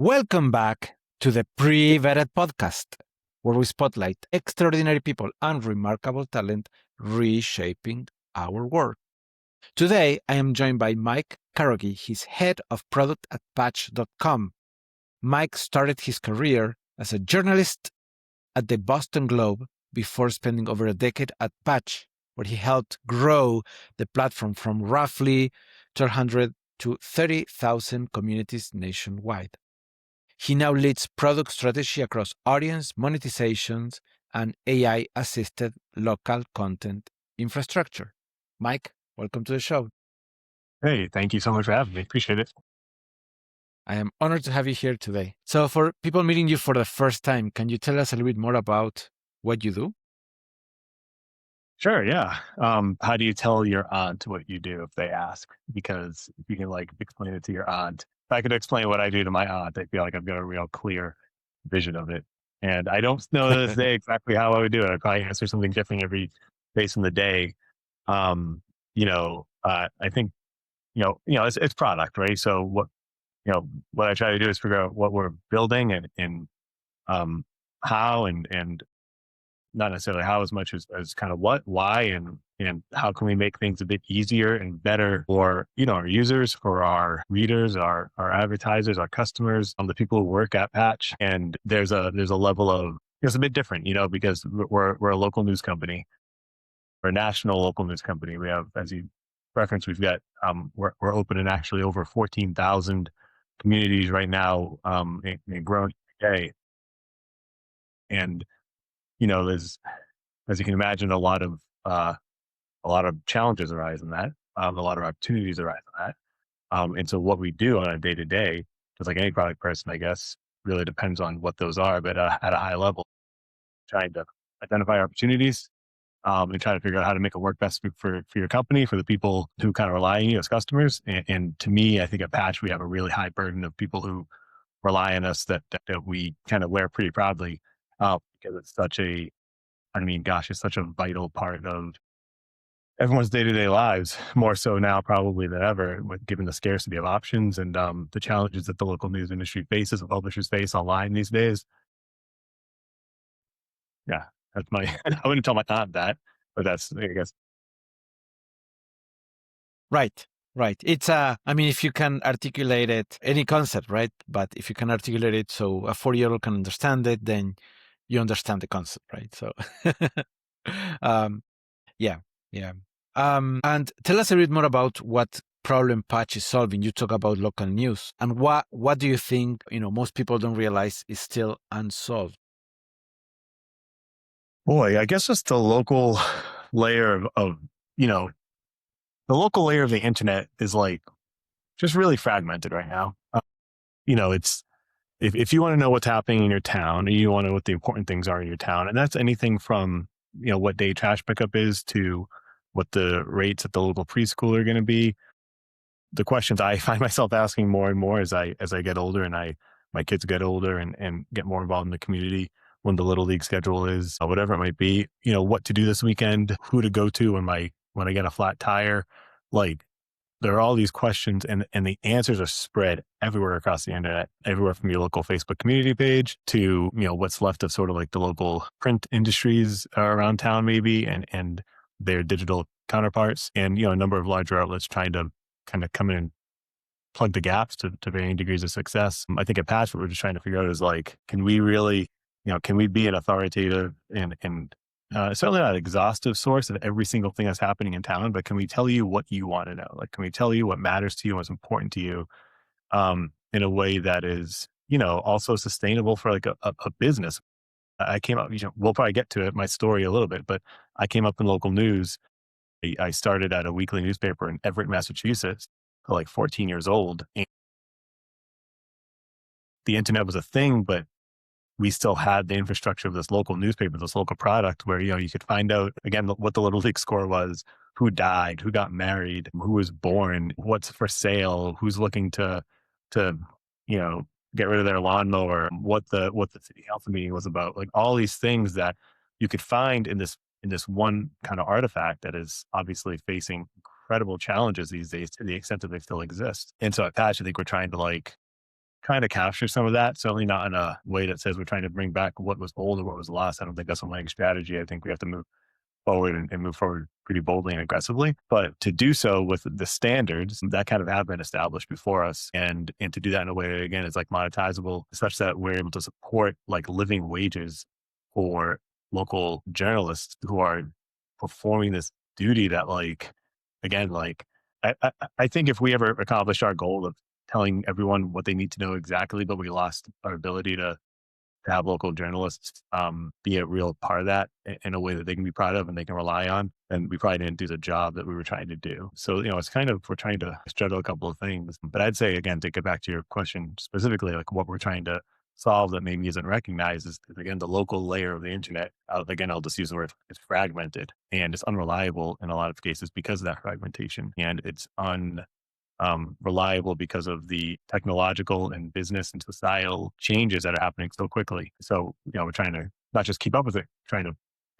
Welcome back to the PreVetted Podcast, where we spotlight extraordinary people and remarkable talent reshaping our world. Today, I am joined by Mike Carraggi. He's head of product at Patch.com. Mike started his career as a journalist at the Boston Globe before spending over a decade at Patch, where he helped grow the platform from roughly 1,200 to 30,000 communities nationwide. He now leads product strategy across audience, monetizations, and AI-assisted local content infrastructure. Mike, welcome to the show. Hey, thank you so much for having me. Appreciate it. I am honored to have you here today. So for people meeting you for the first time, can you tell us a little bit more about what you do? Sure, yeah. How do you tell your aunt what you do if they ask? Because if you can explain it to your aunt, if I could explain what I do to my aunt, I feel like I've got a real clear vision of it. And I don't know to this day exactly how I would do it. I'd probably answer something different every face in the day. I think, it's product, right? So what I try to do is figure out what we're building and how and not necessarily how as much as kind of what, why, and how can we make things a bit easier and better for, our users, for our readers, our advertisers, our customers, the people who work at Patch. And there's a level of, it's a bit different, because we're a local news company. We're a national local news company. We have, as you referenced, we've got, we're open in actually over 14,000 communities right now, and growing today. And there's, as you can imagine, a lot of challenges arise in that, a lot of opportunities arise in that. And so what we do on a day to day, just like any product person, I guess, really depends on what those are. But at a high level, trying to identify opportunities, and try to figure out how to make it work best for your company, for the people who kind of rely on you as customers. And to me, I think at Patch, we have a really high burden of people who rely on us that we kind of wear pretty proudly, because it's such it's such a vital part of everyone's day-to-day lives, more so now probably than ever, given the scarcity of options and the challenges that the local news industry faces and publishers face online these days. Yeah, that's I wouldn't tell my aunt that, but that's, I guess. Right. It's if you can articulate it, any concept, right? But if you can articulate it so a 4-year-old can understand it, then you understand the concept, right? So, yeah. And tell us a bit more about what problem Patch is solving. You talk about local news, and what do you think most people don't realize is still unsolved? Boy, I guess just the local layer of the local layer of the internet is just really fragmented right now. It's if you want to know what's happening in your town, and you want to know what the important things are in your town, and that's anything from what day trash pickup is to what the rates at the local preschool are going to be. The questions I find myself asking more and more as I get older and my kids get older and get more involved in the community, when the little league schedule is, whatever it might be, what to do this weekend, who to go to when I get a flat tire. There are all these questions, and the answers are spread everywhere across the internet, everywhere from your local Facebook community page to, what's left of sort of like the local print industries around town maybe, and their digital counterparts, and, a number of larger outlets trying to kind of come in and plug the gaps to varying degrees of success. I think at Patch, what we're just trying to figure out is can we really, can we be an authoritative and certainly not an exhaustive source of every single thing that's happening in town, but can we tell you what you want to know? Can we tell you what matters to you, what's important to you, in a way that is, also sustainable for a business? I came up, we'll probably get to it, my story a little bit, but I came up in local news. I started at a weekly newspaper in Everett, Massachusetts, 14 years old. And the internet was a thing, but we still had the infrastructure of this local newspaper, this local product where, you could find out, again, what the little league score was, who died, who got married, who was born, what's for sale, who's looking to, get rid of their lawnmower, what the city council meeting was about, all these things that you could find in this one kind of artifact that is obviously facing incredible challenges these days to the extent that they still exist. And so at Patch, I think we're trying to trying to capture some of that. Certainly not in a way that says we're trying to bring back what was old or what was lost. I don't think that's a winning strategy. I think we have to move forward and move forward pretty boldly and aggressively. But to do so with the standards that kind of have been established before us, and to do that in a way that, again, is like monetizable, such that we're able to support like living wages for local journalists who are performing this duty that, like, again, like I think if we ever accomplish our goal of telling everyone what they need to know exactly, but we lost our ability to have local journalists be a real part of that in a way that they can be proud of and they can rely on, and we probably didn't do the job that we were trying to do. So, it's kind of, we're trying to juggle a couple of things. But I'd say, again, to get back to your question specifically, like what we're trying to solve that maybe isn't recognized is again, the local layer of the internet. Again, I'll just use the word, it's fragmented and it's unreliable in a lot of cases because of that fragmentation. And it's reliable because of the technological and business and societal changes that are happening so quickly. So, we're trying to not just keep up with it, trying to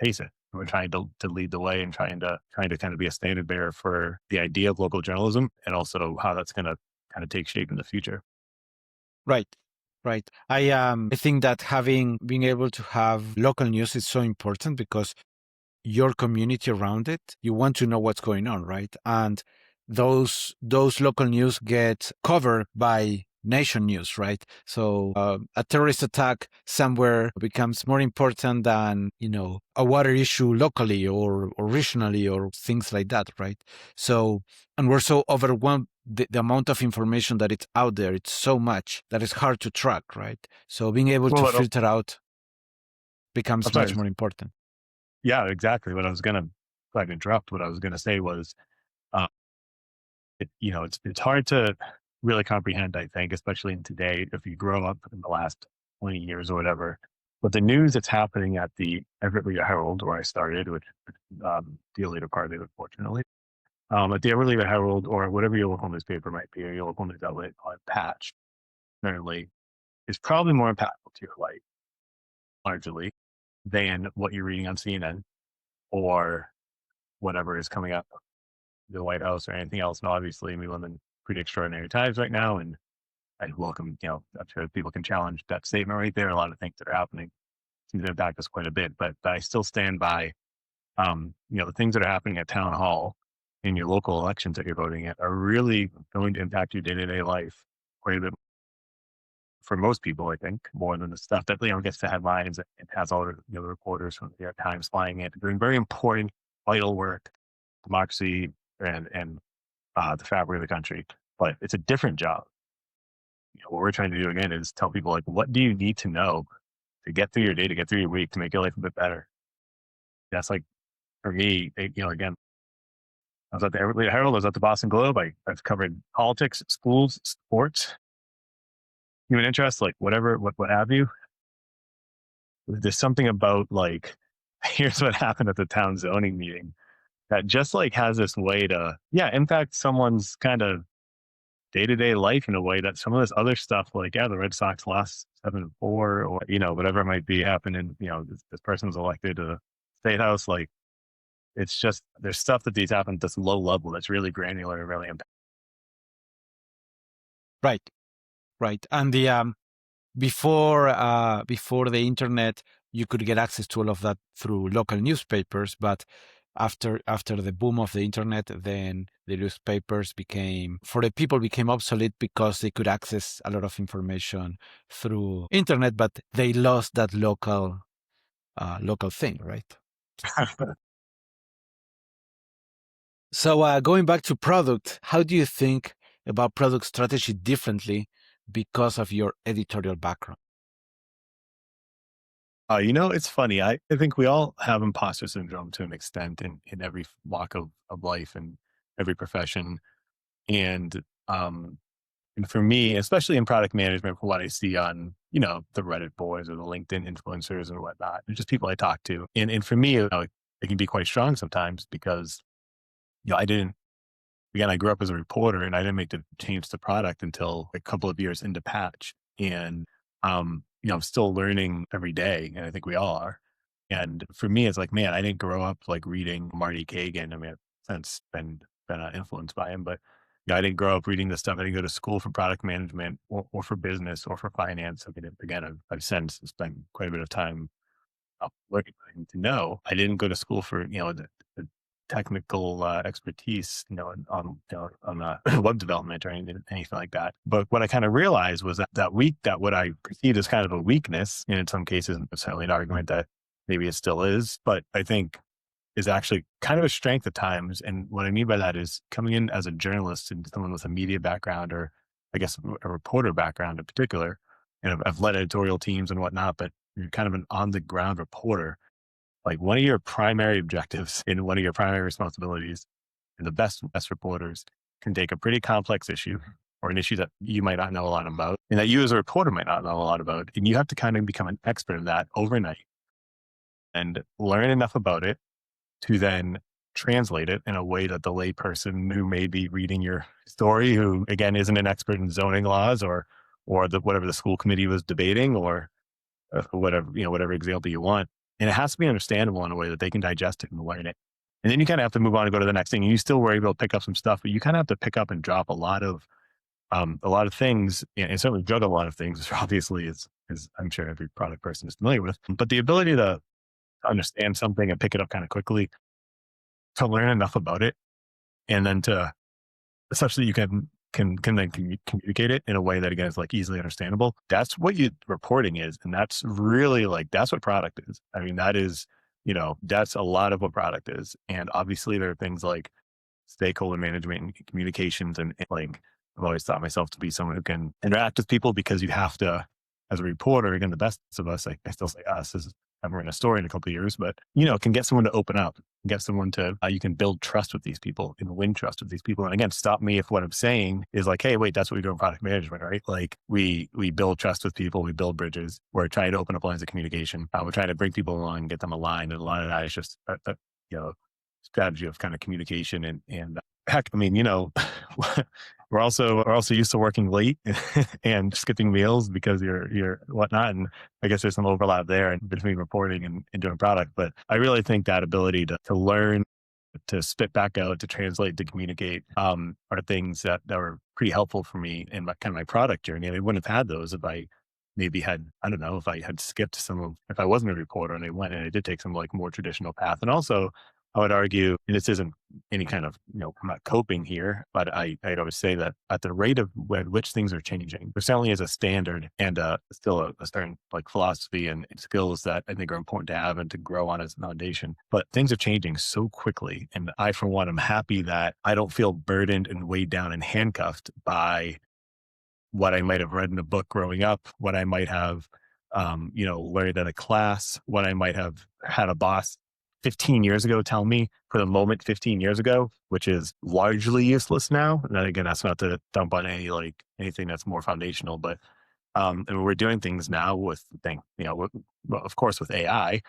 pace it. We're trying to lead the way and trying to kind of be a standard bearer for the idea of local journalism and also how that's going to kind of take shape in the future. Right. Right. I think that being able to have local news is so important because your community around it, you want to know what's going on, right? And those local news get covered by nation news, right? So a terrorist attack somewhere becomes more important than, a water issue locally or regionally or things like that, right? So, and we're so overwhelmed, the amount of information that it's out there, it's so much that it's hard to track, right? So being able to filter out becomes much more important. Yeah, exactly. If I could interrupt, what I was going to say was, it's hard to really comprehend, I think, especially in today, if you grow up in the last 20 years or whatever. But the news that's happening at the Everett Herald, where I started, which the later part of it, unfortunately, at the Everett Herald or whatever your local newspaper might be, or your local news outlet, patch, currently, is probably more impactful to your life, largely, than what you're reading on CNN or whatever is coming up the White House or anything else. And obviously, we live in pretty extraordinary times right now. And I welcome, I'm sure people can challenge that statement right there. A lot of things that are happening seem to impact us quite a bit. But I still stand by, the things that are happening at town hall in your local elections that you're voting at are really going to impact your day-to-day life quite a bit for most people, I think, more than the stuff that, gets to headlines and has all the reporters from the Times flying it, doing very important, vital work, democracy and the fabric of the country. But it's a different job. What we're trying to do again is tell people, like, what do you need to know to get through your day, to get through your week, to make your life a bit better? That's like, for me, again, I was at the Everett Herald, I was at the Boston Globe. I've covered politics, schools, sports, human interests, like whatever, what have you. There's something about, like, here's what happened at the town zoning meeting that just like has this way to, impact someone's kind of day-to-day life in a way that some of this other stuff, like, the Red Sox lost 7-4 or, whatever might be happening, this person was elected to the state house. Like, it's just, there's stuff that these happen at this low level that's really granular and really impactful. Right. And the before the internet, you could get access to all of that through local newspapers, but after the boom of the internet, then the newspapers became obsolete because they could access a lot of information through internet, but they lost that local thing, right? So going back to product, how do you think about product strategy differently because of your editorial background? It's funny. I think we all have imposter syndrome to an extent in every walk of life and every profession. And for me, especially in product management, from what I see on, the Reddit boys or the LinkedIn influencers or whatnot, and just people I talk to. And for me, it can be quite strong sometimes because, I grew up as a reporter and I didn't make the change to product until a couple of years into patch. And, I'm still learning every day, and I think we all are. And for me, it's like, man, I didn't grow up like reading Marty Cagan. I mean, I've since been influenced by him, but I didn't grow up reading this stuff. I didn't go to school for product management or for business or for finance. I mean, again, I've since spent quite a bit of time learning to know. I didn't go to school for, the technical expertise, on web development or anything like that. But what I kind of realized was that what I perceived as kind of a weakness, and in some cases, certainly an argument that maybe it still is, but I think is actually kind of a strength at times. And what I mean by that is coming in as a journalist and someone with a media background, or I guess a reporter background in particular. And I've led editorial teams and whatnot, but you're kind of an on the ground reporter. Like one of your primary objectives and one of your primary responsibilities, and the best reporters can take a pretty complex issue or an issue that you might not know a lot about and that you as a reporter might not know a lot about. And you have to kind of become an expert in that overnight and learn enough about it to then translate it in a way that the layperson who may be reading your story, who again isn't an expert in zoning laws or whatever the school committee was debating or whatever example you want. And it has to be understandable in a way that they can digest it and learn it. And then you kind of have to move on and go to the next thing. And you still were able to pick up some stuff, but you kind of have to pick up and drop a lot of things, and certainly juggle a lot of things, which obviously is I'm sure every product person is familiar with. But the ability to understand something and pick it up kind of quickly, to learn enough about it, and then to such that you can then communicate it in a way that again is like easily understandable. That's what reporting is, and that's really that's what product is. I mean, that is that's a lot of what product is. And obviously there are things like stakeholder management and communications, and like I've always thought myself to be someone who can interact with people, because you have to, as a reporter, again, the best of us, I still say us, as I've written a story in a couple of years, but can get someone to open up, get someone to, you can build trust with these people and win trust with these people. And again, stop me if what I'm saying is like, hey, wait, that's what we do in product management, right? Like we build trust with people, we build bridges, we're trying to open up lines of communication. We're trying to bring people along, get them aligned. And a lot of that is just a strategy of kind of communication and heck, I mean, we're also used to working late and skipping meals because you're whatnot. And I guess there's some overlap there between reporting and doing product. But I really think that ability to learn, to spit back out, to translate, to communicate, are things that were pretty helpful for me in my product journey. And I wouldn't have had those if I maybe had, I don't know, if I had skipped if I wasn't a reporter and I did take some more traditional path. And also I would argue, and this isn't any kind of, I'm not coping here, but I'd always say that at the rate of which things are changing, there certainly is a standard and still a certain philosophy and skills that I think are important to have and to grow on as a foundation. But things are changing so quickly. And I, for one, am happy that I don't feel burdened and weighed down and handcuffed by what I might have read in a book growing up, what I might have, learned at a class, what I might have had a boss 15 years ago tell me for the moment 15 years ago, which is largely useless now. And then again, that's not to dump on anything that's more foundational, but and we're doing things now with of course with AI.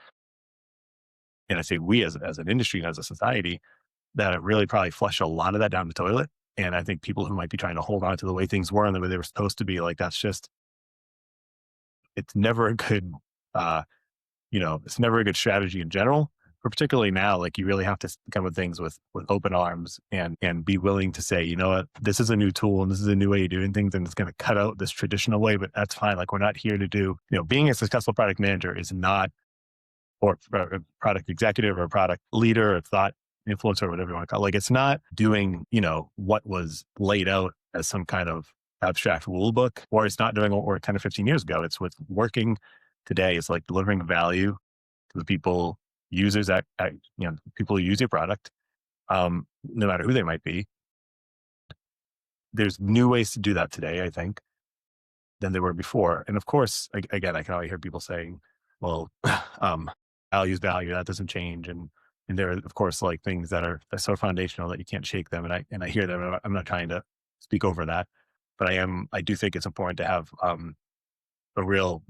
And I say we as an industry and as a society, that have really probably flush a lot of that down the toilet. And I think people who might be trying to hold on to the way things were and the way they were supposed to be, it's never a good, it's never a good strategy in general. But particularly now, you really have to come with things with open arms and be willing to say, you know what, this is a new tool and this is a new way of doing things, and it's going to cut out this traditional way, but that's fine. We're not here to do, being a successful product manager is not, or a product executive or a product leader or thought influencer or whatever you want to call it. It's not doing, what was laid out as some kind of abstract rule book, or it's not doing what worked 10 or 15 years ago. It's what's working today. It's delivering value to the people, users that, people who use your product, no matter who they might be. There's new ways to do that today, I think, than there were before. And of course, again, I can always hear people saying, well, value's value, that doesn't change. And there are, of course, things that are so foundational that you can't shake them. And I hear them. I'm not trying to speak over that, but I do think it's important to have a real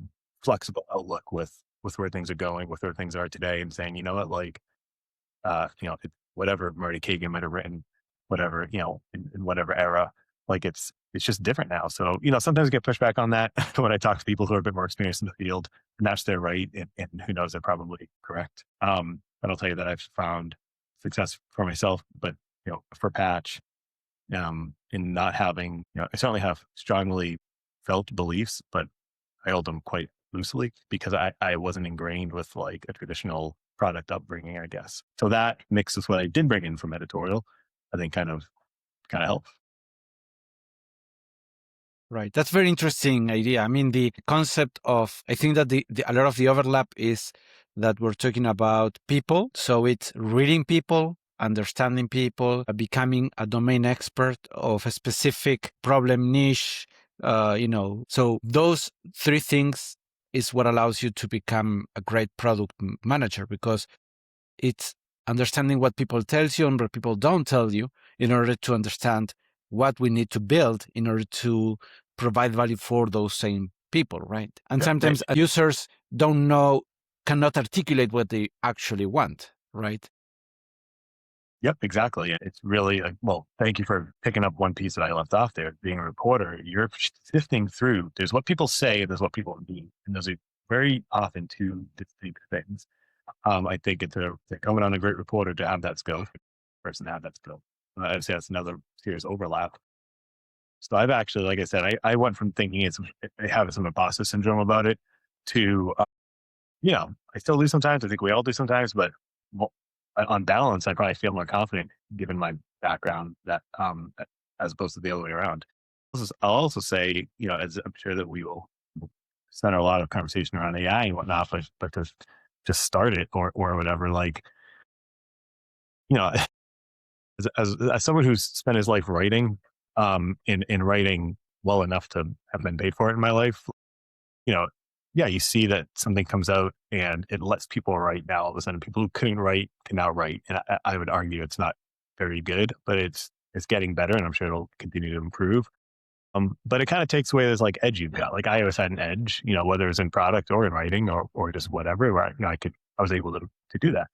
flexible outlook with where things are going, with where things are today, and saying, you know what, whatever Marty Cagan might have written, whatever, in whatever era, it's just different now. So, sometimes I get pushback on that when I talk to people who are a bit more experienced in the field, and that's their right. And who knows, they're probably correct. But I'll tell you that I've found success for myself, but, for Patch, in not having, I certainly have strongly felt beliefs, but I held them quite loosely because I wasn't ingrained with like a traditional product upbringing, I guess. So that mixed with what I did bring in from editorial, I think kind of helped. Right. That's very interesting idea. I mean, the concept of, I think that a lot of the overlap is that we're talking about people. So it's reading people, understanding people, becoming a domain expert of a specific problem niche, so those three things is what allows you to become a great product manager, because it's understanding what people tell you and what people don't tell you in order to understand what we need to build in order to provide value for those same people, right? And Yeah, sometimes users cannot articulate what they actually want, right? Yep, exactly. It's really well, thank you for picking up one piece that I left off there. Being a reporter, you're sifting through. There's what people say and there's what people mean. And those are very often two distinct things. I think it's coming on a great reporter to have that skill, person to have that skill. I'd say that's another serious overlap. So I've actually, like I said, I went from thinking I have some imposter syndrome about it to, I still do sometimes. I think we all do sometimes, but well, on balance, I probably feel more confident given my background that, as opposed to the other way around. I'll also say, as I'm sure that we will center a lot of conversation around AI and whatnot, but to just start it or whatever, like, you know, as someone who's spent his life writing, in writing well enough to have been paid for it in my life, you know, yeah, you see that something comes out and it lets people write now. All of a sudden, people who couldn't write can now write, and I would argue it's not very good, but it's getting better, and I'm sure it'll continue to improve. But it kind of takes away this like edge you've got. Like I always had an edge, whether it's in product or in writing or just whatever, where I was able to do that.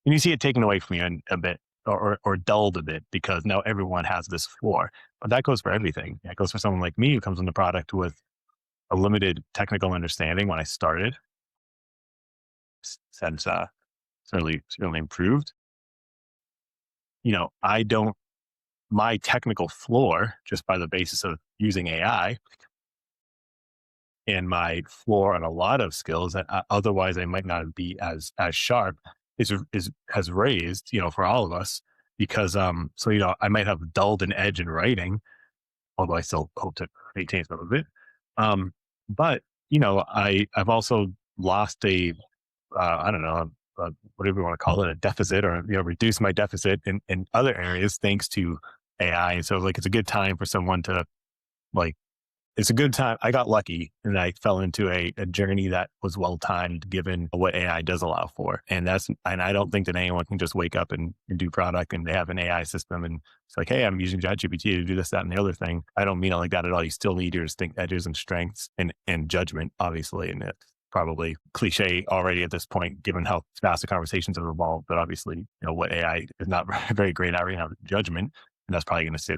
And you see it taken away from you a bit or dulled a bit because now everyone has this floor. But that goes for everything. That goes for someone like me who comes into product with a limited technical understanding when I started. Since certainly improved. I don't my technical floor just by the basis of using AI and my floor on a lot of skills that otherwise I might not be as sharp has raised, for all of us because I might have dulled an edge in writing, although I still hope to maintain some of it. But I've also lost I don't know, whatever you want to call it, a deficit or, reduce my deficit in other areas thanks to AI. And so like, it's a good time for someone to like, it's a good time. I got lucky and I fell into a journey that was well timed given what AI does allow for. And I don't think that anyone can just wake up and do product and they have an AI system and it's like, hey, I'm using ChatGPT to do this, that, and the other thing. I don't mean it like that at all. You still need your distinct edges and strengths and judgment, obviously. And it's probably cliche already at this point, given how fast the conversations have evolved. But obviously, what AI is not very great at right now, judgment. And that's probably going to stay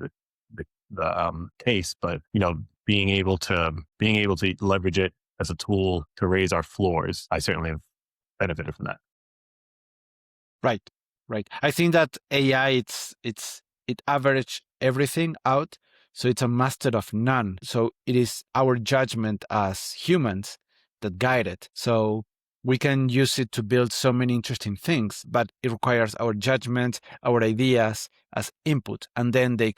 the case. But, being able to leverage it as a tool to raise our floors, I certainly have benefited from that. Right. I think that AI, it average everything out. So it's a master of none. So it is our judgment as humans that guide it. So we can use it to build so many interesting things, but it requires our judgment, our ideas as input, and then it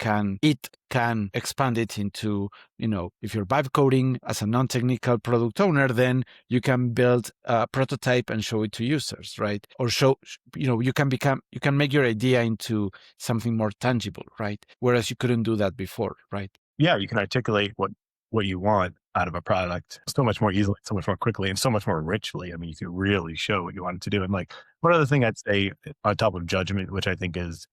can expand it into, if you're vibe coding as a non-technical product owner, then you can build a prototype and show it to users, right? Or you can make your idea into something more tangible, right? Whereas you couldn't do that before, right? Yeah, you can articulate what you want out of a product so much more easily, so much more quickly, and so much more richly. I mean, you can really show what you want it to do. And like one other thing I'd say on top of judgment, which I think is,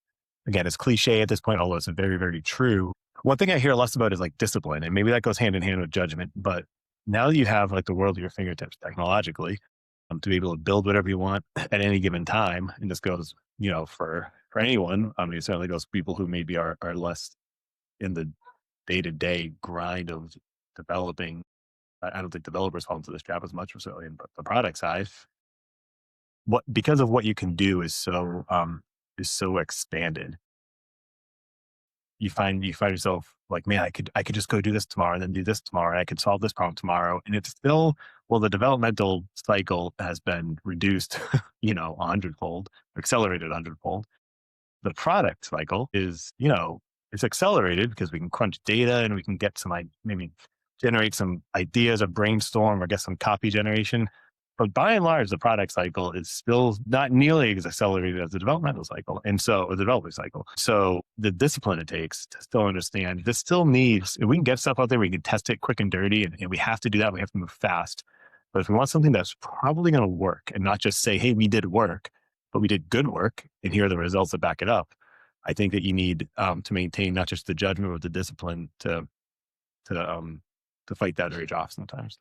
again, it's cliche at this point, although it's very, very true. One thing I hear less about is like discipline, and maybe that goes hand in hand with judgment. But now that you have like the world at your fingertips technologically, to be able to build whatever you want at any given time, and this goes, for anyone. I mean, it certainly goes for people who maybe are less in the day-to-day grind of developing. I don't think developers fall into this trap as much, certainly in the product side. Because of what you can do is so expanded. you find yourself like, man, I could just go do this tomorrow and then do this tomorrow. And I could solve this problem tomorrow. And it's still, well, the developmental cycle has been reduced, 100-fold, accelerated 100-fold. The product cycle is, it's accelerated because we can crunch data and we can get maybe generate some ideas or brainstorm or get some copy generation. But by and large, the product cycle is still not nearly as accelerated as the developmental cycle. Or the development cycle. So the discipline it takes to still understand this still needs, if we can get stuff out there, we can test it quick and dirty, and we have to do that. We have to move fast. But if we want something that's probably going to work and not just say, hey, we did work, but we did good work, and here are the results that back it up, I think that you need to maintain not just the judgment, but the discipline to fight that urge off sometimes.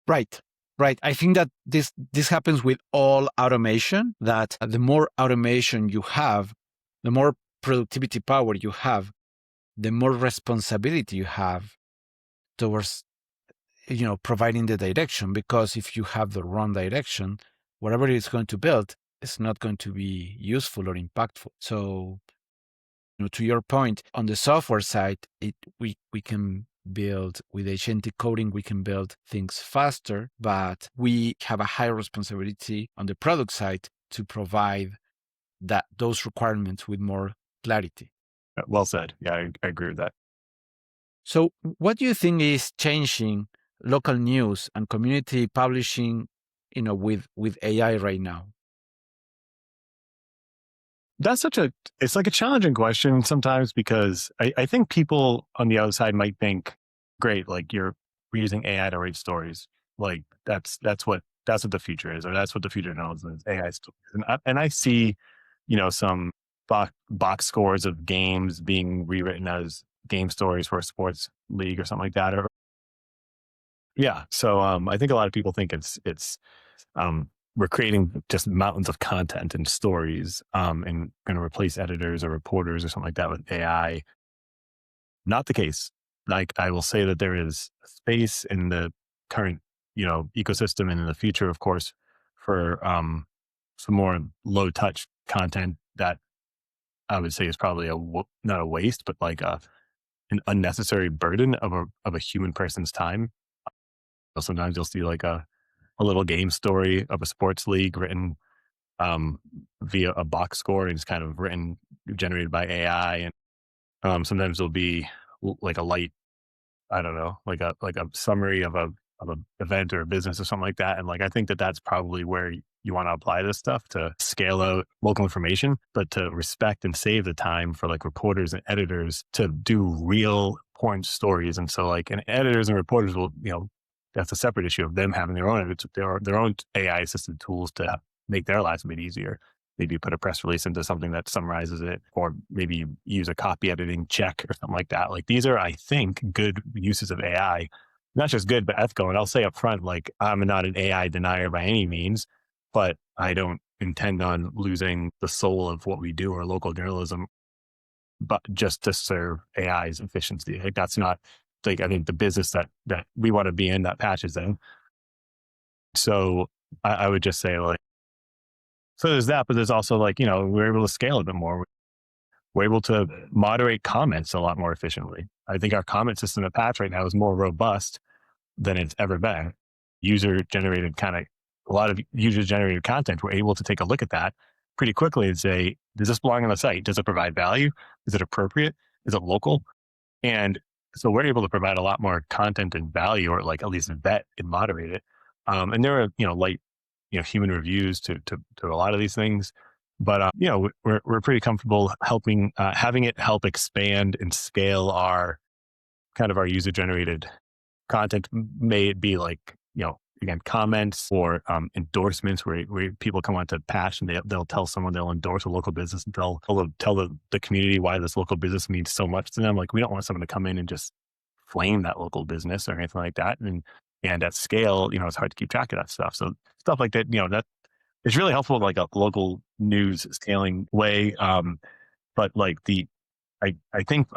Right. Right. I think that this happens with all automation, that the more automation you have, the more productivity power you have, the more responsibility you have towards, providing the direction. Because if you have the wrong direction, whatever it's going to build is not going to be useful or impactful. So, to your point, on the software side, we can build with agentic coding, we can build things faster, but we have a higher responsibility on the product side to provide those requirements with more clarity. Well said. Yeah, I agree with that. So what do you think is changing local news and community publishing, with AI right now? That's it's like a challenging question sometimes, because I think people on the other side might think, great, like we're using AI to write stories. Like that's what the future is, or that's what the future knows is AI stories. And I see, some box scores of games being rewritten as game stories for a sports league or something like that. So I think a lot of people think it's we're creating just mountains of content and stories, and going to replace editors or reporters or something like that with AI. Not the case. Like, I will say that there is space in the current, ecosystem, and in the future, of course, for some more low touch content that I would say is probably not a waste, but like an unnecessary burden of a human person's time. Sometimes you'll see like a little game story of a sports league written via a box score, and it's kind of generated by AI. And sometimes it'll be like a light, I don't know, like a summary of a event or a business or something like that. And like, I think that that's probably where you want to apply this stuff, to scale out local information, but to respect and save the time for like reporters and editors to do real important stories. And so like, and editors and reporters will, that's a separate issue of them having their own AI assisted tools to make their lives a bit easier. Maybe put a press release into something that summarizes it, or maybe use a copy editing check or something like that. Like, these are, I think, good uses of AI, not just good, but ethical. And I'll say up front, like, I'm not an AI denier by any means, but I don't intend on losing the soul of what we do, or local journalism, but just to serve AI's efficiency. Like, that's not, like, I think the business that we want to be in, that Patch is in. So I would just say, like, so there's that, but there's also like, we're able to scale a bit more. We're able to moderate comments a lot more efficiently. I think our comment system at Patch right now is more robust than it's ever been. A lot of user generated content, we're able to take a look at that pretty quickly and say, does this belong on the site? Does it provide value? Is it appropriate? Is it local? And so we're able to provide a lot more content and value, or like at least vet and moderate it. And there are, light, human reviews to a lot of these things, but we're pretty comfortable having it help expand and scale our user generated content. May it be like, again, comments or endorsements where people come onto Patch and they'll tell someone, they'll endorse a local business, and they'll tell the community why this local business means so much to them. Like, we don't want someone to come in and just flame that local business or anything like that. And at scale, it's hard to keep track of that stuff. So stuff like that, that it's really helpful in like a local news scaling way. But like I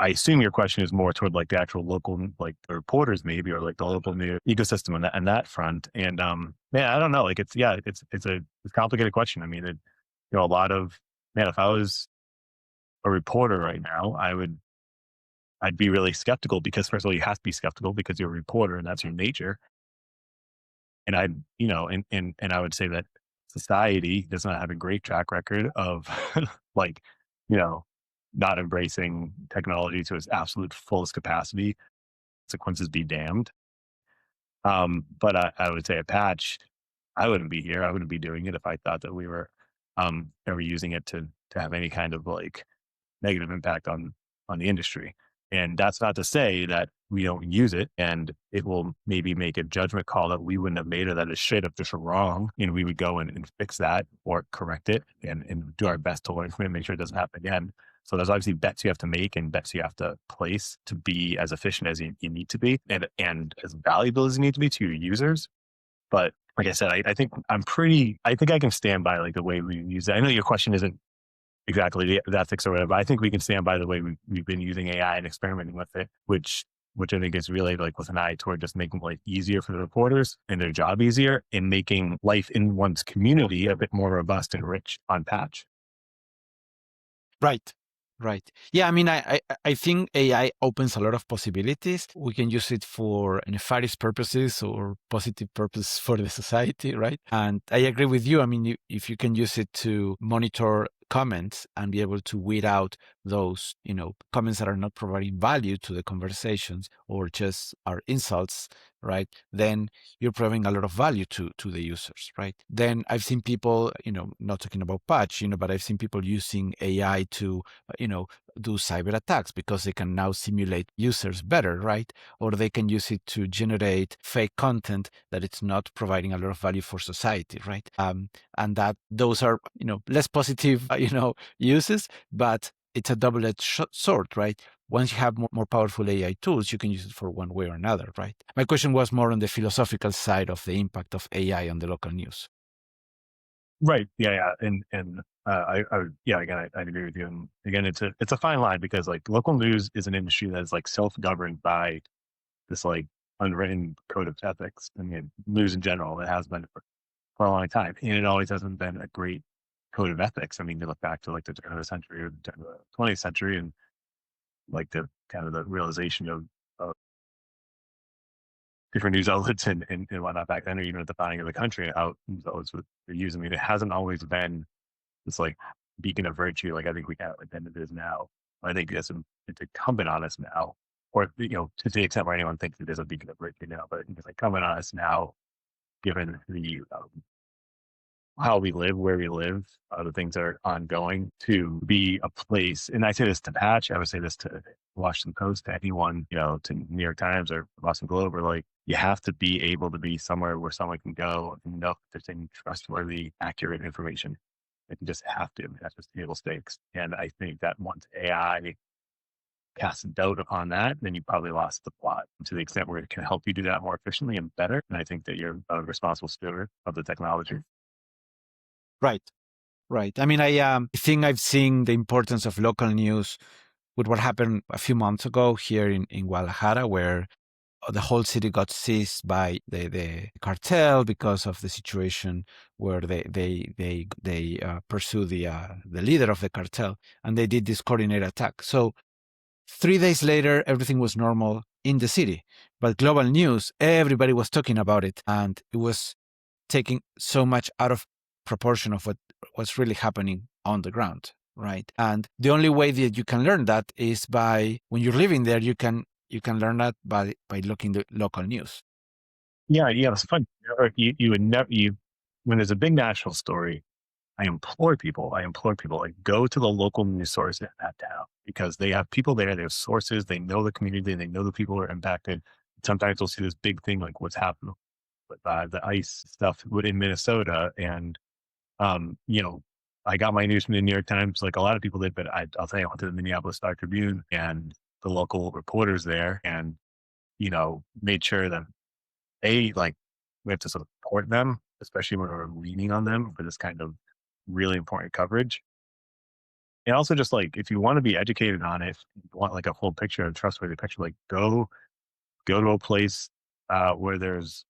assume your question is more toward like the actual local, like the reporters maybe, or like the local news ecosystem on that front. And I don't know. Like, it's a complicated question. I mean, a lot of, if I was a reporter right now, I'd be really skeptical because first of all, you have to be skeptical because you're a reporter and that's your nature. And and I would say that society does not have a great track record of like, you know, not embracing technology to its absolute fullest capacity. Consequences be damned. But I would say a patch, I wouldn't be here. I wouldn't be doing it if I thought that we were ever using it to have any kind of like negative impact on the industry. And that's not to say that we don't use it and it will maybe make a judgment call that we wouldn't have made or that is straight up just wrong. And we would go and fix that or correct it and do our best to learn from it and make sure it doesn't happen again. So there's obviously bets you have to make and bets you have to place to be as efficient as you need to be and as valuable as you need to be to your users. But like I said, I think I think I can stand by like the way we use it. I know your question isn't exactly the ethics or whatever, but I think we can stand by the way we've been using AI and experimenting with it, which I think is really like with an eye toward just making life easier for the reporters and their job easier and making life in one's community a bit more robust and rich on patch. Right. Right. Yeah. I mean, I think AI opens a lot of possibilities. We can use it for nefarious purposes or positive purpose for the society, right? And I agree with you. I mean, if you can use it to monitor comments and be able to weed out those, comments that are not providing value to the conversations or just are insults, right? Then you're providing a lot of value to the users, right? Then I've seen people, not talking about patch, but I've seen people using AI to, do cyber attacks because they can now simulate users better, right? Or they can use it to generate fake content that it's not providing a lot of value for society, right? And that those are, less positive, uses, but it's a double-edged sword, right? Once you have more powerful AI tools, you can use it for one way or another, right? My question was more on the philosophical side of the impact of AI on the local news. Right. Yeah. Yeah. Again, I agree with you. And again, it's a fine line because like local news is an industry that is like self-governed by this like unwritten code of ethics. I mean, news in general, it has been for a long time, and it always hasn't been a great code of ethics. I mean, you look back to like the turn of the century or the turn of the 20th century, and like the kind of the realization of different news outlets and whatnot back then, or even at the founding of the country, and how news outlets were used. I mean, it hasn't always been this like beacon of virtue. Like I think we have, like, it is now. I think it's incumbent on us now, or to the extent where anyone thinks it is a beacon of virtue now, but it's like incumbent on us now, given the how we live, where we live, the things that are ongoing, to be a place. And I say this to Patch, I would say this to Washington Post, to anyone, to New York Times or Boston Globe, or like, you have to be able to be somewhere where someone can go and know if there's any trustworthy, accurate information. It can just have to. That's just table stakes. And I think that once AI casts doubt upon that, then you probably lost the plot to the extent where it can help you do that more efficiently and better. And I think that you're a responsible steward of the technology. Right. Right. I mean, I think I've seen the importance of local news with what happened a few months ago here in Guadalajara, where the whole city got seized by the cartel because of the situation where they pursue the leader of the cartel, and they did this coordinated attack. So 3 days later, everything was normal in the city, but global news, everybody was talking about it, and it was taking so much out of proportion of what's really happening on the ground, right? And the only way that you can learn that is by, when you're living there, you can learn that by looking the local news. Yeah, it's fun. You would never when there's a big national story, I implore people, like, go to the local news source in that town because they have people there, they have sources, they know the community, they know the people who are impacted. Sometimes they'll see this big thing like what's happening with the ice stuff in Minnesota. And, I got my news from the New York Times, like a lot of people did, but I'll tell you, I went to the Minneapolis Star Tribune and the local reporters there and, made sure that we have to support them, especially when we're leaning on them for this kind of really important coverage. And also just like, if you want to be educated on it, you want like a full picture, a trustworthy picture, like go to a place where there's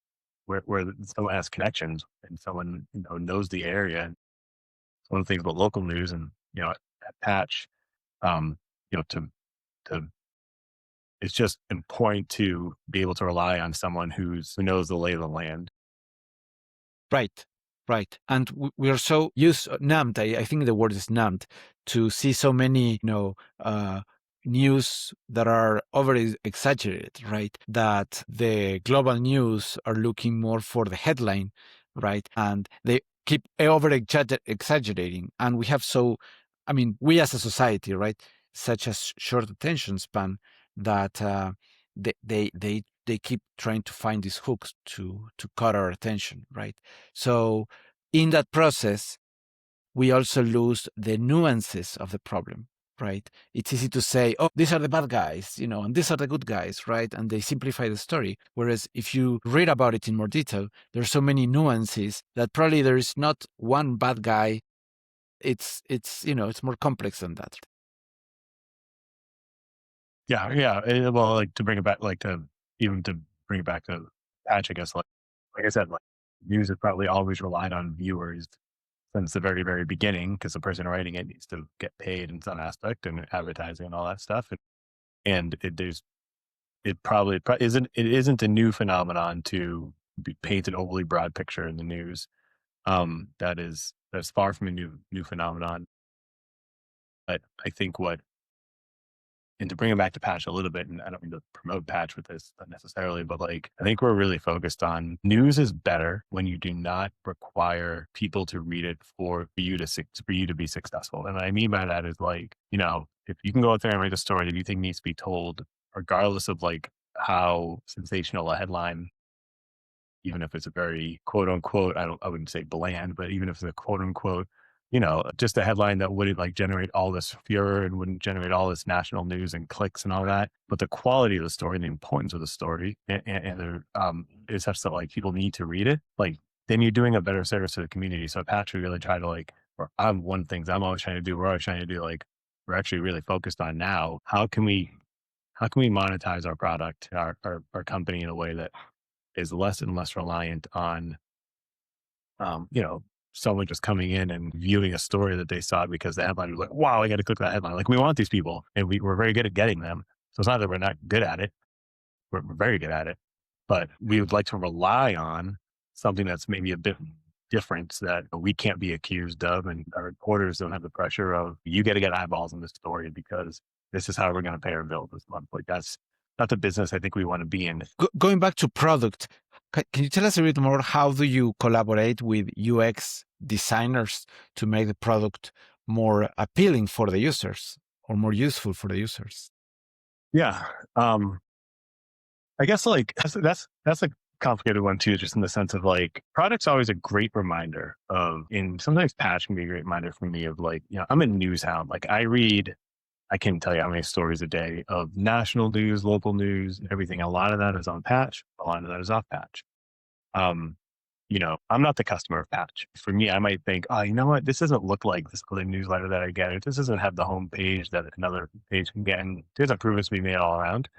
where someone has connections and someone knows the area. And one of the things about local news and at Patch, You know, to it's just important to be able to rely on someone who knows the lay of the land. Right, right. And we are so numbed. I think the word is numbed to see so many, news that are over exaggerated, right? That the global news are looking more for the headline, right? And they keep over exaggerating. And we have we as a society, right, such a short attention span that they keep trying to find these hooks to cut our attention, right? So in that process, we also lose the nuances of the problem, right? It's easy to say, oh, these are the bad guys, and these are the good guys, right? And they simplify the story. Whereas if you read about it in more detail, there's so many nuances that probably there is not one bad guy. It's more complex than that. Yeah. Well, like to bring it back, to bring it back to Patch, I guess, like I said, like news has probably always relied on viewers since the very, very beginning, because the person writing it needs to get paid in some aspect and advertising and all that stuff. And it isn't a new phenomenon to paint an overly broad picture in the news. That's far from a new phenomenon. But I think and to bring it back to Patch a little bit, and I don't mean to promote Patch with this necessarily, but I think we're really focused on news is better when you do not require people to read it for you to be successful. And what I mean by that is if you can go out there and write a story that you think needs to be told, regardless of how sensational a headline, even if it's a very quote unquote, I wouldn't say bland, but even if it's a quote unquote, just a headline that wouldn't generate all this furor and wouldn't generate all this national news and clicks and all that. But the quality of the story and the importance of the story is such that people need to read it. Then you're doing a better service to the community. So Patrick really try to we're always trying to do, we're actually really focused on now. How can we monetize our product, our company in a way that is less and less reliant on, someone just coming in and viewing a story that they saw because the headline was like, wow, I got to click that headline. We want these people and we're very good at getting them. So it's not that we're not good at it. We're very good at it, but we would like to rely on something that's maybe a bit different that we can't be accused of. And our reporters don't have the pressure of, you got to get eyeballs on this story because this is how we're going to pay our bills this month. That's not the business I think we want to be in. Going back to product, can you tell us a bit more? How do you collaborate with UX designers to make the product more appealing for the users or more useful for the users? Yeah. I guess that's a complicated one too, just in the sense of product's always a great reminder and sometimes Patch can be a great reminder for me of I'm a news hound. I can't tell you how many stories a day of national news, local news, everything. A lot of that is on Patch. A lot of that is off Patch. I'm not the customer of Patch. For me, I might think, oh, you know what? This doesn't look like this other newsletter that I get. This doesn't have the home page that another page can get. And there's improvements to be made all around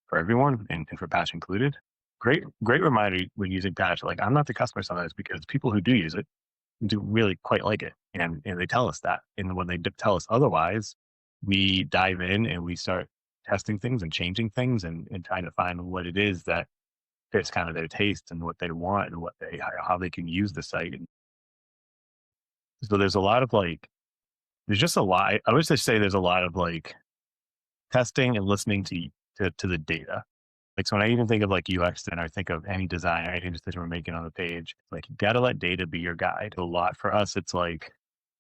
for everyone and for Patch included. Great reminder when using Patch. I'm not the customer sometimes because people who do use it do really quite like it. And they tell us that. And when they tell us otherwise, we dive in and we start testing things and changing things and trying to find what it is that fits kind of their taste and what they want and how they can use the site. And so there's a lot of there's just a lot. I would just say there's a lot of testing and listening to the data. So when I even think of UX, then I think of any design or any decision we're making on the page, you gotta let data be your guide. A lot for us, it's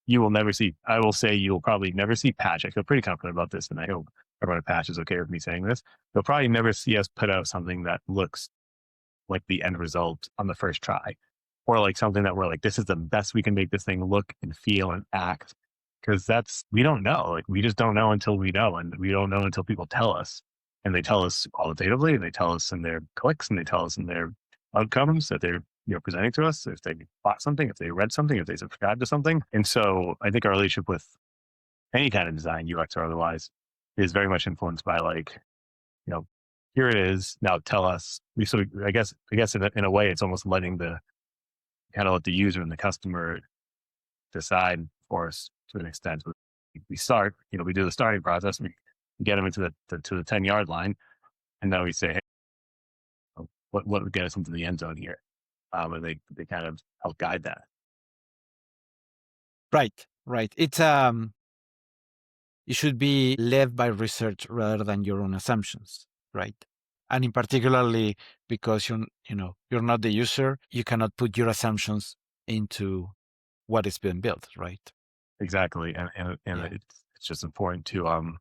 you will never see, I will say you will probably never see Patch. I feel pretty confident about this. And I hope everyone at Patch is okay with me saying this. You'll probably never see us put out something that looks like the end result on the first try, or something that we're this is the best we can make this thing look and feel and act. Cause we don't know. We just don't know until we know. And we don't know until people tell us, and they tell us qualitatively, and they tell us in their clicks, and they tell us in their outcomes that they're presenting to us, if they bought something, if they read something, if they subscribed to something. And so I think our relationship with any kind of design, UX or otherwise, is very much influenced by here it is, now tell us. I guess in a way it's almost let the user and the customer decide for us to an extent. we start, we do the starting process, we get them into the 10-yard line, and then we say, hey, what would get us into the end zone here? And they kind of help guide that. Right. It's it should be led by research rather than your own assumptions, right? And in particularly because you're not the user, you cannot put your assumptions into what is being built, right? Exactly, and Yeah. it's just important to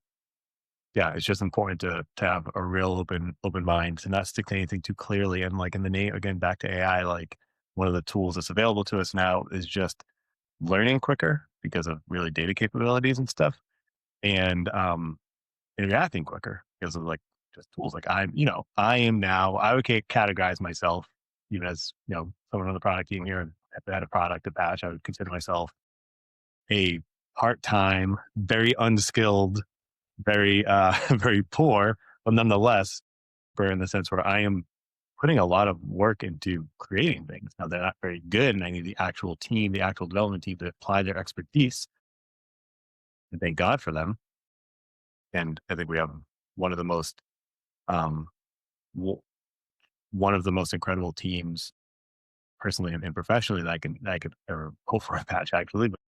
it's just important to have a real open mind, to not stick to anything too clearly. And like in the name, again, back to AI, like one of the tools that's available to us now is just learning quicker because of really data capabilities and stuff, and interacting quicker because of like just tools. Like I am now, I would categorize myself even as, someone on the product team here, and if I had a product to patch, I would consider myself a part-time, very unskilled, very, very poor, but nonetheless, we're in the sense where I am putting a lot of work into creating things. Now they're not very good, and I need the actual team, the actual development team to apply their expertise. And thank God for them. And I think we have one of the most, um, one of the most incredible teams, personally and professionally, that I could ever hope for a patch. Actually, but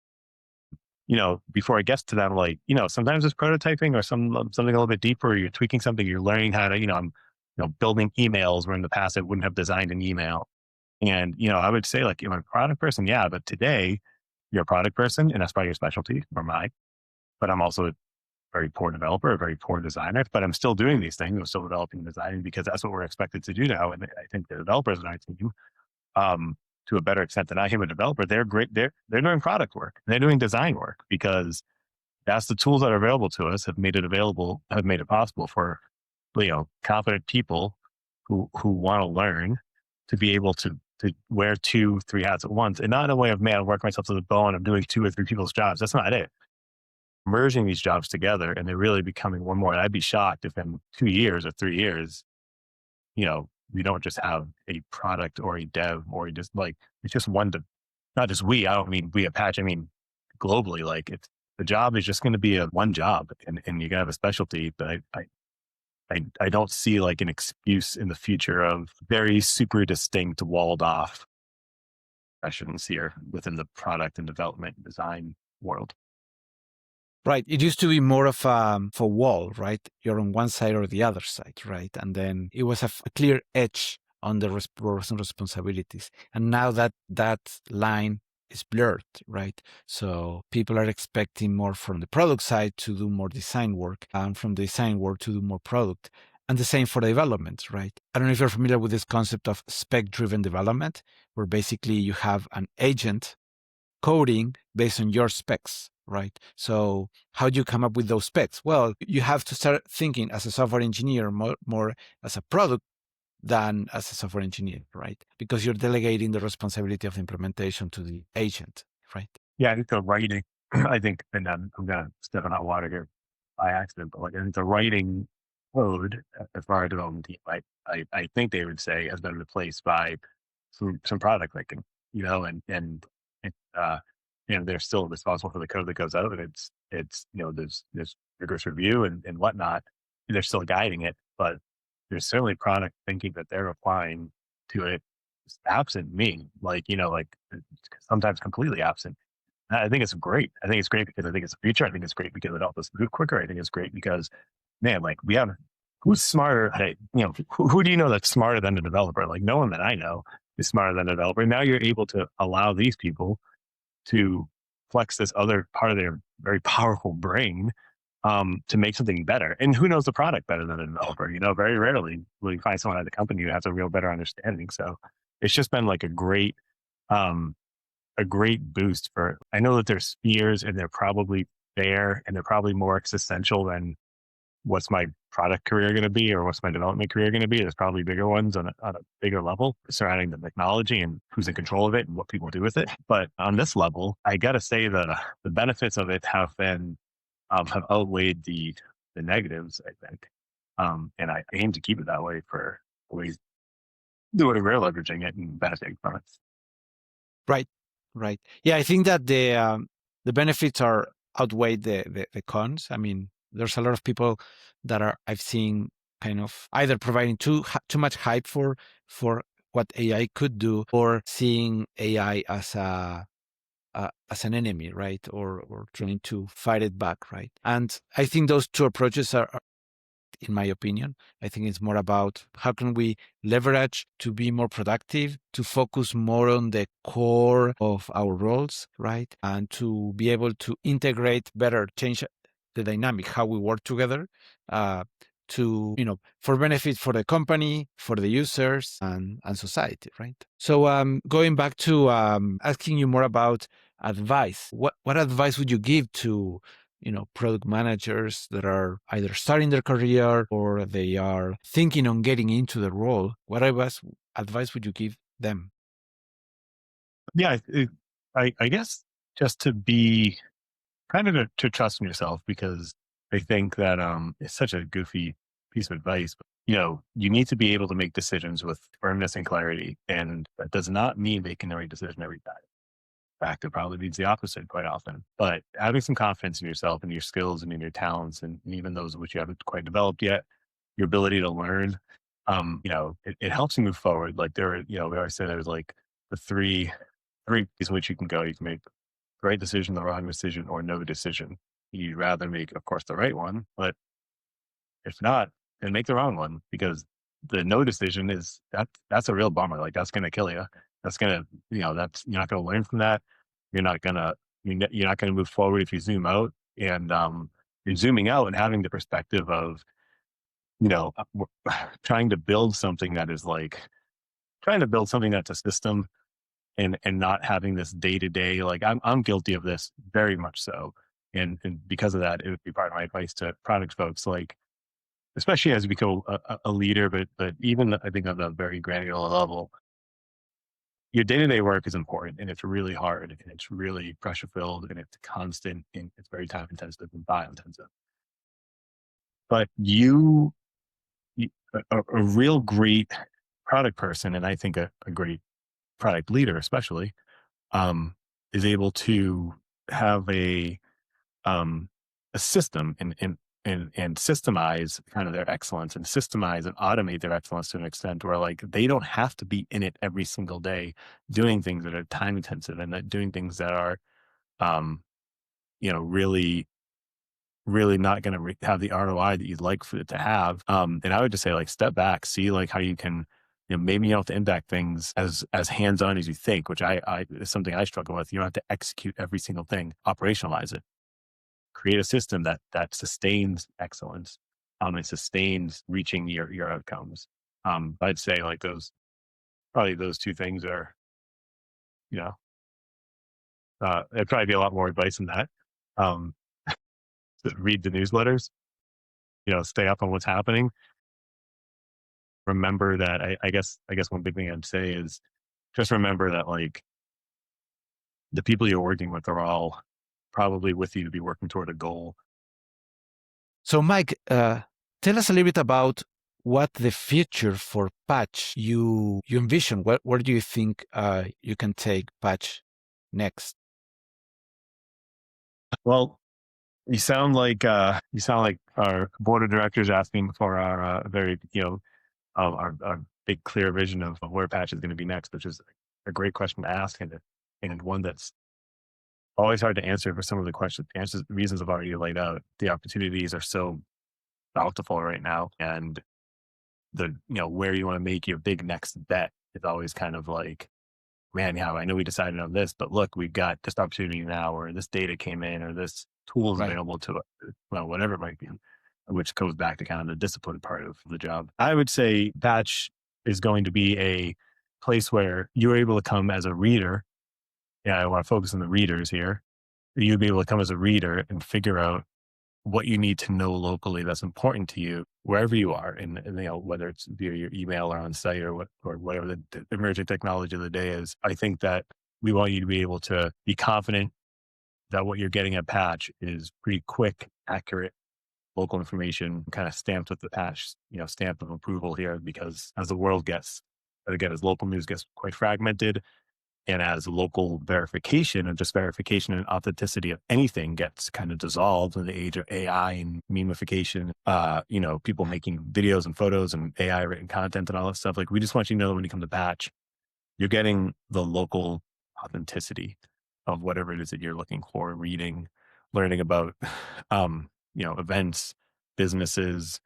before it gets to them, like, sometimes it's prototyping or something a little bit deeper. You're tweaking something. You're learning how to, I'm, building emails where in the past I wouldn't have designed an email. And, I would say like, you're a product person. Yeah. But today you're a product person and that's probably your specialty or mine. But I'm also a very poor developer, a very poor designer, but I'm still doing these things. I'm still developing and designing because that's what we're expected to do now. And I think the developers in our team, to a better extent than I am a developer, they're great. They're doing product work. They're doing design work because that's the tools that are available to us have made it possible for, competent people who want to learn to be able to wear 2-3 hats at once, and not in a way of, man, I work myself to the bone. I'm doing 2 or 3 people's jobs. That's not it. Merging these jobs together and they're really becoming one more. And I'd be shocked if in 2 years or 3 years, we don't just have a product or a dev or just like, it's just one to, not just we, I don't mean we Apache, I mean globally, like the job is just going to be one job and you can have a specialty, but I don't see like an excuse in the future of very super distinct walled off professions here within the product and development and design world. Right. It used to be more of a wall, right? You're on one side or the other side, right? And then it was a clear edge on the roles and responsibilities. And now that line is blurred, right? So people are expecting more from the product side to do more design work and from the design work to do more product. And the same for the development, right? I don't know if you're familiar with this concept of spec-driven development, where basically you have an agent coding based on your specs, right? So how do you come up with those specs? Well, you have to start thinking as a software engineer more as a product than as a software engineer, right? Because you're delegating the responsibility of the implementation to the agent, right? Yeah, I think the writing, I think, and I'm going to step on hot water here by accident, but like I think the writing code as far as development team, I think they would say has been replaced by some product thinking, and they're still responsible for the code that goes out, and it's there's rigorous review and whatnot. And they're still guiding it, but there's certainly product thinking that they're applying to it. It's absent me, like sometimes completely absent. I think it's great. I think it's great because I think it's a future. I think it's great because it helps us move quicker. I think it's great because, man, like we have, who's smarter? Hey, who do you know that's smarter than a developer? Like no one that I know is smarter than a developer. Now you're able to allow these people to flex this other part of their very powerful brain to make something better. And who knows the product better than a developer? Very rarely will you find someone at the company who has a real better understanding. So it's just been like a great boost for, I know that there's spheres and they're probably fair and they're probably more existential than what's my product career going to be or what's my development career going to be. There's probably bigger ones on a bigger level surrounding the technology and who's in control of it and what people do with it. But on this level, I got to say that the benefits of it have been, have outweighed the negatives, I think. And I aim to keep it that way for ways we're leveraging it and benefiting from it. Right. Yeah, I think that the benefits are outweigh the cons. I mean, there's a lot of people that I've seen kind of either providing too much hype for what AI could do, or seeing AI as as an enemy, right? Or trying to fight it back, right? And I think those two approaches are, in my opinion, I think it's more about how can we leverage to be more productive, to focus more on the core of our roles, right? And to be able to integrate better, change the dynamic, how we work together, to, for benefit for the company, for the users, and society, right? So going back to asking you more about advice, what advice would you give to product managers that are either starting their career or they are thinking on getting into the role? What advice would you give them? Yeah, I guess just to be kind of to trust in yourself, because I think that it's such a goofy piece of advice. But, you need to be able to make decisions with firmness and clarity, and that does not mean making the right decision every time. In fact, it probably means the opposite quite often. But having some confidence in yourself and your skills and in your talents, and even those which you haven't quite developed yet, your ability to learn, it helps you move forward. Like we always say there's like the three ways in which you can go. You can make the right decision, the wrong decision, or no decision. You'd rather make, of course, the right one, but if not, then make the wrong one, because the no decision that's a real bummer. Like that's going to kill you. That's going to, that's, you're not going to learn from that. You're not going to, you're not going to move forward if you zoom out, and you're zooming out and having the perspective of, trying to build something that is like trying to build something that's a system, and not having this day to day. Like I'm guilty of this very much so. And because of that, it would be part of my advice to product folks, like, especially as you become a leader, but even I think on a very granular level, your day-to-day work is important, and it's really hard, and it's really pressure filled, and it's constant, and it's very time intensive and bio intensive. But a real great product person, and I think a great product leader, especially, um, is able to have um, a system, and systemize kind of their excellence, and systemize and automate their excellence to an extent where, like, they don't have to be in it every single day doing things that are time intensive, and that doing things that are, um, really, really not going to have the ROI that you'd like for it to have. And I would just say, like, step back, see like how you can, maybe you don't have to impact things as hands-on as you think, which I is something I struggle with. You don't have to execute every single thing, operationalize it, create a system that sustains excellence, and sustains reaching your outcomes. I'd say like those two things are, you know, there'd probably be a lot more advice than that. Um, Read the newsletters, stay up on what's happening. Remember that I guess one big thing I'd say is just remember that, like, the people you're working with are all probably with you to be working toward a goal. So, Mike, tell us a little bit about what the future for Patch you envision. Where do you think you can take Patch next? Well, you sound like our board of directors asking for our very, our big clear vision of where Patch is going to be next, which is a great question to ask, and one that's always hard to answer for some of the reasons I've already laid out. The opportunities are so bountiful right now, and where you want to make your big next bet is always kind of like, man, yeah, I know we decided on this, but look, we've got this opportunity now, or this data came in, or this tool is Right. available to us, well, whatever it might be, which goes back to kind of the discipline part of the job. I would say Batch is going to be a place where you're able to come as a reader. Yeah, I want to focus on the readers here. You'll be able to come as a reader and figure out what you need to know locally that's important to you wherever you are, and whether it's via your email or on site, or whatever the emerging technology of the day is. I think that we want you to be able to be confident that what you're getting at Patch is pretty quick, accurate local information, kind of stamped with the Patch, stamp of approval here, because as the world gets, again, as local news gets quite fragmented, And as local verification and just verification and authenticity of anything gets kind of dissolved in the age of AI and memification, people making videos and photos and AI written content and all that stuff. Like, we just want you to know that when you come to Patch, you're getting the local authenticity of whatever it is that you're looking for, reading, learning about, events, businesses,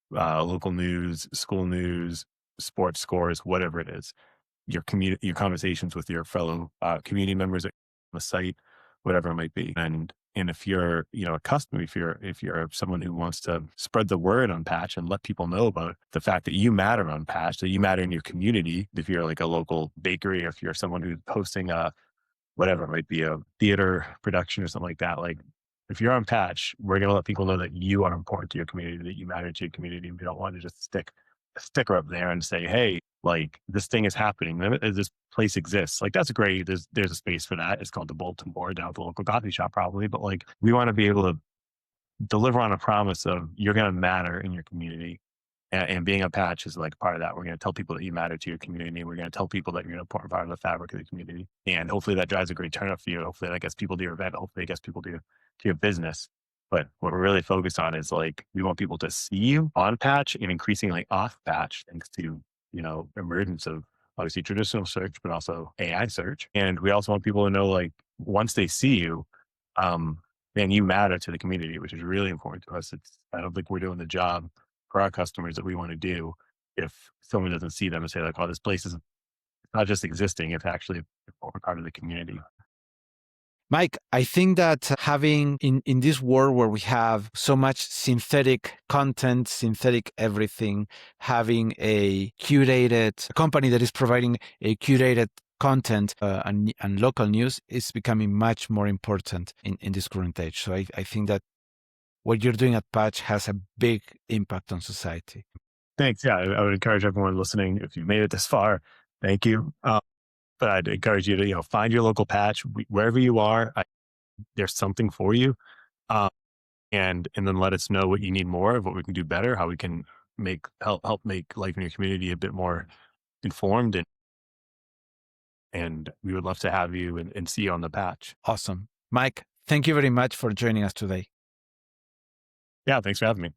local news, school news, sports scores, whatever it is, your conversations with your fellow community members at the site, whatever it might be. And if you're, a customer, if you're someone who wants to spread the word on Patch and let people know about the fact that you matter on Patch, that you matter in your community, if you're like a local bakery, if you're someone who's hosting whatever it might be, a theater production or something like that, like, if you're on Patch, we're going to let people know that you are important to your community, that you matter to your community. We don't want to just stick a sticker up there and say, hey, like, this thing is happening. This place exists. Like, that's great. There's a space for that. It's called the bulletin board down at the local coffee shop probably. But like, we want to be able to deliver on a promise of you're going to matter in your community. And being a Patch is like part of that. We're going to tell people that you matter to your community. We're going to tell people that you're an important part of the fabric of the community. And hopefully that drives a great turnout for you. Hopefully that gets people to your event. Hopefully it gets people to your business. But what we're really focused on is, like, we want people to see you on Patch and increasingly off Patch, thanks to, emergence of obviously traditional search, but also AI search. And we also want people to know, like, once they see you, man, you matter to the community, which is really important to us. I don't think we're doing the job for our customers that we want to do if someone doesn't see them and say, like, oh, this place is not just existing, it's actually a part of the community. Mike, I think that having in this world where we have so much synthetic content, synthetic everything, having a curated company that is providing a curated content and local news is becoming much more important in this current age. So I think that what you're doing at Patch has a big impact on society. Thanks. Yeah, I would encourage everyone listening, if you made it this far, thank you. But I'd encourage you to, find your local Patch wherever you are. There's something for you, and then let us know what you need more of, what we can do better, how we can help make life in your community a bit more informed, and we would love to have you and see you on the Patch. Awesome, Mike. Thank you very much for joining us today. Yeah, thanks for having me.